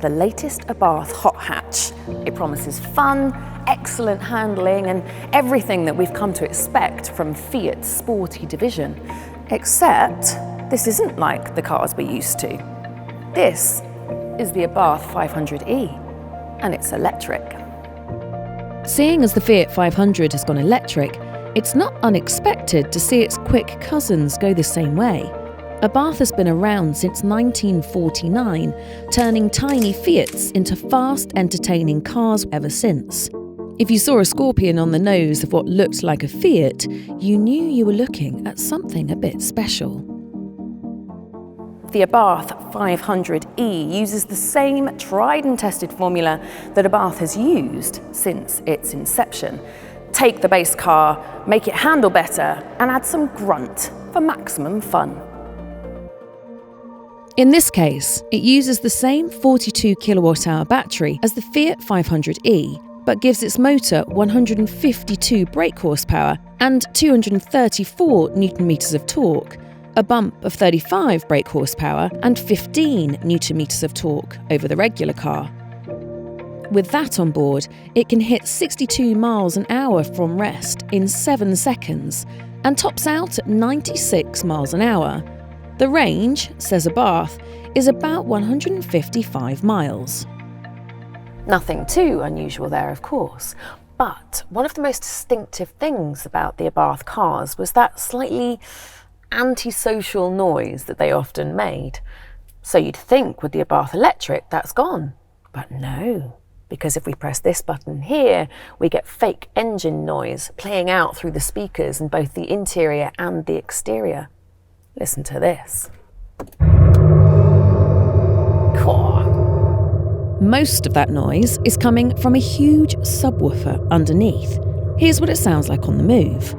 the latest Abarth hot hatch. It promises fun, excellent handling, and everything that we've come to expect from Fiat's sporty division. Except, this isn't like the cars we're used to. This is the Abarth 500E, and it's electric. Seeing as the Fiat 500 has gone electric, it's not unexpected to see its quick cousins go the same way. Abarth has been around since 1949, turning tiny Fiats into fast, entertaining cars ever since. If you saw a scorpion on the nose of what looked like a Fiat, you knew you were looking at something a bit special. The Abarth 500E uses the same tried and tested formula that Abarth has used since its inception. Take the base car, make it handle better, and add some grunt for maximum fun. In this case, it uses the same 42 kilowatt-hour battery as the Fiat 500E, but gives its motor 152 brake horsepower and 234 Nm of torque, a bump of 35 brake horsepower and 15 Nm of torque over the regular car. With that on board, it can hit 62 miles an hour from rest in 7 seconds and tops out at 96 miles an hour. The range, says Abarth, is about 155 miles. Nothing too unusual there, of course. But one of the most distinctive things about the Abarth cars was that slightly antisocial noise that they often made. So you'd think with the Abarth Electric that's gone. But no, because if we press this button here, we get fake engine noise playing out through the speakers in both the interior and the exterior. Listen to this. Most of that noise is coming from a huge subwoofer underneath. Here's what it sounds like on the move.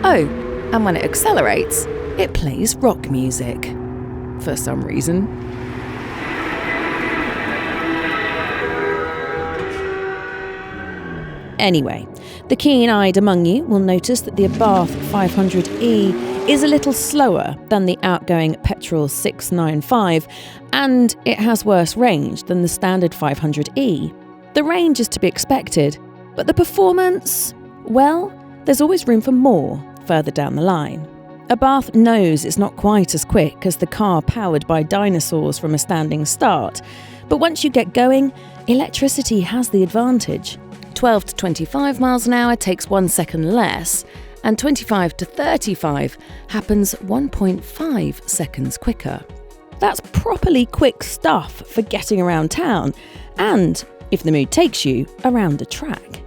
Oh, and when it accelerates, it plays rock music. For some reason. Anyway, the keen-eyed among you will notice that the Abarth 500E is a little slower than the outgoing petrol 695, and it has worse range than the standard 500E. The range is to be expected, but the performance, well, there's always room for more further down the line. Abarth knows it's not quite as quick as the car powered by dinosaurs from a standing start, but once you get going, electricity has the advantage. 12 to 25 miles an hour takes 1 second less, and 25 to 35 happens 1.5 seconds quicker. That's properly quick stuff for getting around town, and, if the mood takes you, around a track.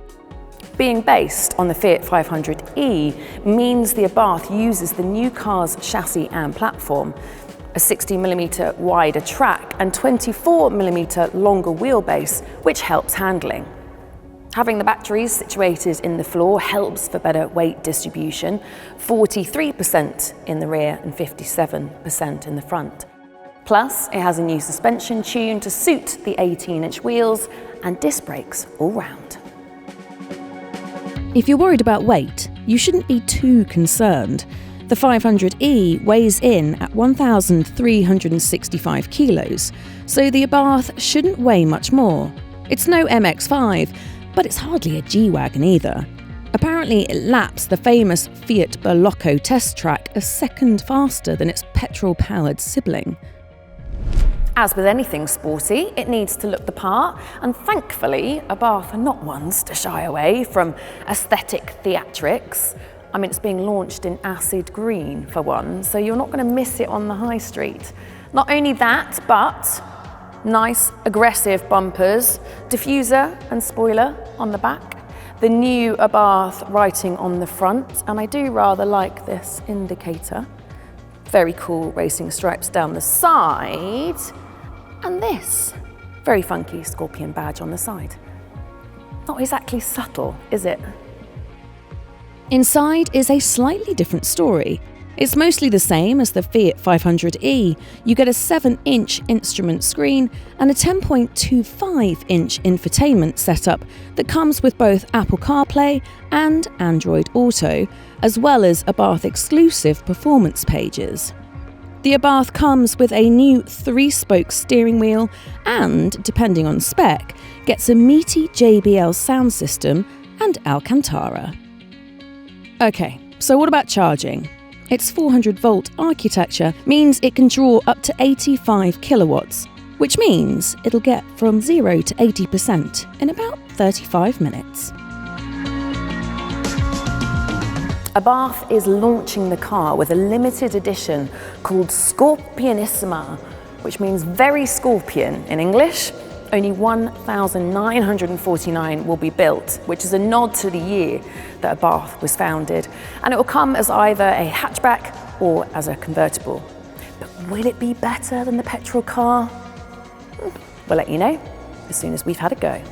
Being based on the Fiat 500E means the Abarth uses the new car's chassis and platform, a 60mm wider track and 24mm longer wheelbase, which helps handling. Having the batteries situated in the floor helps for better weight distribution, 43% in the rear and 57% in the front. Plus, it has a new suspension tune to suit the 18-inch wheels and disc brakes all round. If you're worried about weight, you shouldn't be too concerned. The 500E weighs in at 1,365 kilos, so the Abarth shouldn't weigh much more. It's no MX-5, but it's hardly a G-Wagon either. Apparently, it laps the famous Fiat Berlocco test track a second faster than its petrol-powered sibling. As with anything sporty, it needs to look the part, and thankfully, Abarth are not ones to shy away from aesthetic theatrics. I mean, it's being launched in acid green, for one, so you're not going to miss it on the high street. Not only that, but nice, aggressive bumpers, diffuser and spoiler on the back, the new Abarth writing on the front, and I do rather like this indicator. Very cool racing stripes down the side, and this very funky scorpion badge on the side. Not exactly subtle, is it? Inside is a slightly different story. It's mostly the same as the Fiat 500E. You get a 7-inch instrument screen and a 10.25-inch infotainment setup that comes with both Apple CarPlay and Android Auto, as well as Abarth exclusive performance pages. The Abarth comes with a new 3-spoke steering wheel and, depending on spec, gets a meaty JBL sound system and Alcantara. Okay, so what about charging? Its 400-volt architecture means it can draw up to 85 kilowatts, which means it'll get from 0 to 80% in about 35 minutes. Abarth is launching the car with a limited edition called Scorpionissima, which means very scorpion in English. Only 1,949 will be built, which is a nod to the year that Abarth was founded. And it will come as either a hatchback or as a convertible. But will it be better than the petrol car? We'll let you know as soon as we've had a go.